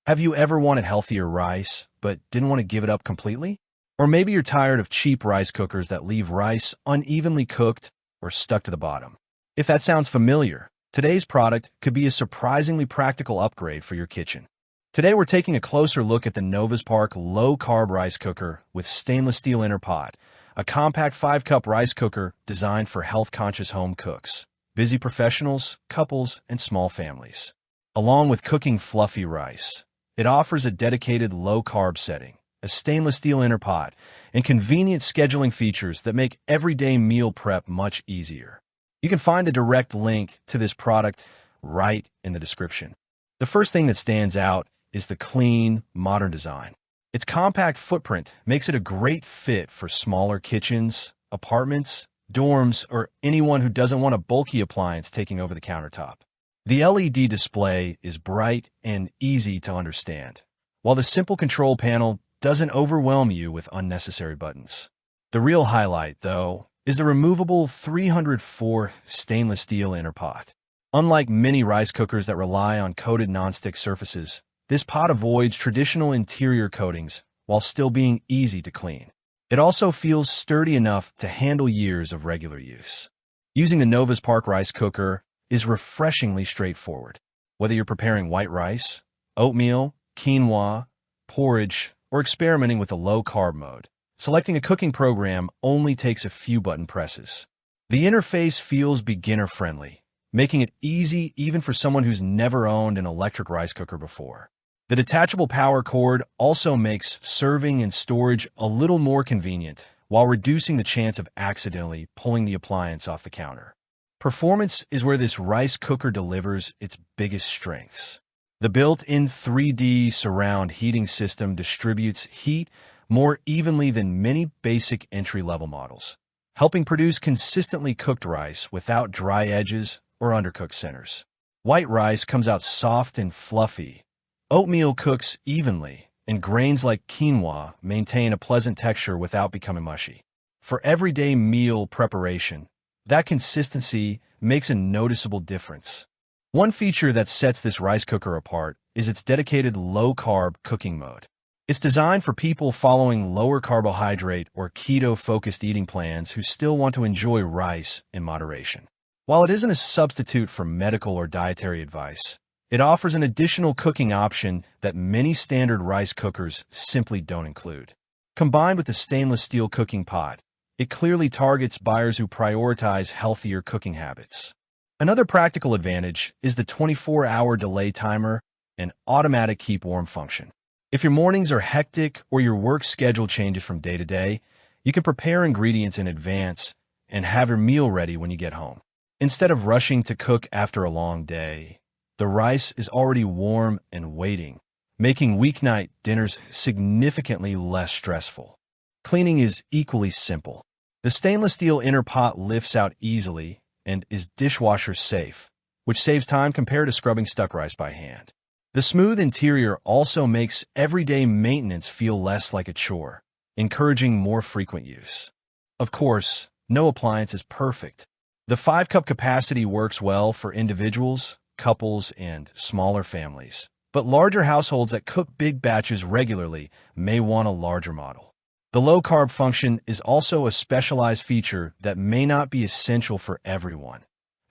Have you ever wanted healthier rice, but didn't want to give it up completely? Or maybe you're tired of cheap rice cookers that leave rice unevenly cooked or stuck to the bottom. If that sounds familiar, today's product could be a surprisingly practical upgrade for your kitchen. Today we're taking a closer look at the Novaspark low-carb rice cooker with stainless steel inner pot, a compact 5-cup rice cooker designed for health-conscious home cooks, busy professionals, couples, and small families. Along with cooking fluffy rice, it offers a dedicated low-carb setting, a stainless steel inner pot, and convenient scheduling features that make everyday meal prep much easier. You can find a direct link to this product right in the description. The first thing that stands out is the clean, modern design. Its compact footprint makes it a great fit for smaller kitchens, apartments, dorms, or anyone who doesn't want a bulky appliance taking over the countertop. The LED display is bright and easy to understand, while the simple control panel doesn't overwhelm you with unnecessary buttons. The real highlight, though, is the removable 304 stainless steel inner pot. Unlike many rice cookers that rely on coated nonstick surfaces, this pot avoids traditional interior coatings while still being easy to clean. It also feels sturdy enough to handle years of regular use. Using the Novaspark rice cooker is refreshingly straightforward. Whether you're preparing white rice, oatmeal, quinoa, porridge, or experimenting with a low-carb mode, selecting a cooking program only takes a few button presses. The interface feels beginner-friendly, making it easy even for someone who's never owned an electric rice cooker before. The detachable power cord also makes serving and storage a little more convenient while reducing the chance of accidentally pulling the appliance off the counter. Performance is where this rice cooker delivers its biggest strengths. The built-in 3D surround heating system distributes heat more evenly than many basic entry-level models, helping produce consistently cooked rice without dry edges or undercooked centers. White rice comes out soft and fluffy. Oatmeal cooks evenly, and grains like quinoa maintain a pleasant texture without becoming mushy. For everyday meal preparation, that consistency makes a noticeable difference. One feature that sets this rice cooker apart is its dedicated low-carb cooking mode. It's designed for people following lower carbohydrate or keto-focused eating plans who still want to enjoy rice in moderation. While it isn't a substitute for medical or dietary advice, it offers an additional cooking option that many standard rice cookers simply don't include. Combined with the stainless steel cooking pot, it clearly targets buyers who prioritize healthier cooking habits. Another practical advantage is the 24-hour delay timer and automatic keep warm function. If your mornings are hectic or your work schedule changes from day to day, you can prepare ingredients in advance and have your meal ready when you get home. Instead of rushing to cook after a long day, the rice is already warm and waiting, making weeknight dinners significantly less stressful. Cleaning is equally simple. The stainless steel inner pot lifts out easily and is dishwasher-safe, which saves time compared to scrubbing stuck rice by hand. The smooth interior also makes everyday maintenance feel less like a chore, encouraging more frequent use. Of course, no appliance is perfect. The 5-cup capacity works well for individuals, couples, and smaller families, but larger households that cook big batches regularly may want a larger model. The low-carb function is also a specialized feature that may not be essential for everyone,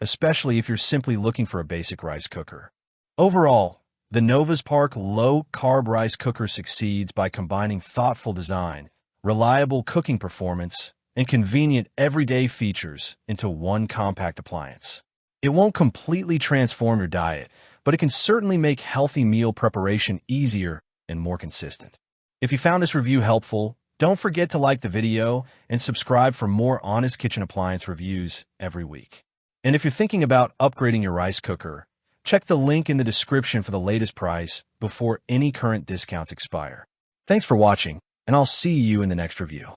especially if you're simply looking for a basic rice cooker. Overall, the Novaspark low-carb rice cooker succeeds by combining thoughtful design, reliable cooking performance, and convenient everyday features into one compact appliance. It won't completely transform your diet, but it can certainly make healthy meal preparation easier and more consistent. If you found this review helpful, don't forget to like the video and subscribe for more honest kitchen appliance reviews every week. And if you're thinking about upgrading your rice cooker, check the link in the description for the latest price before any current discounts expire. Thanks for watching, and I'll see you in the next review.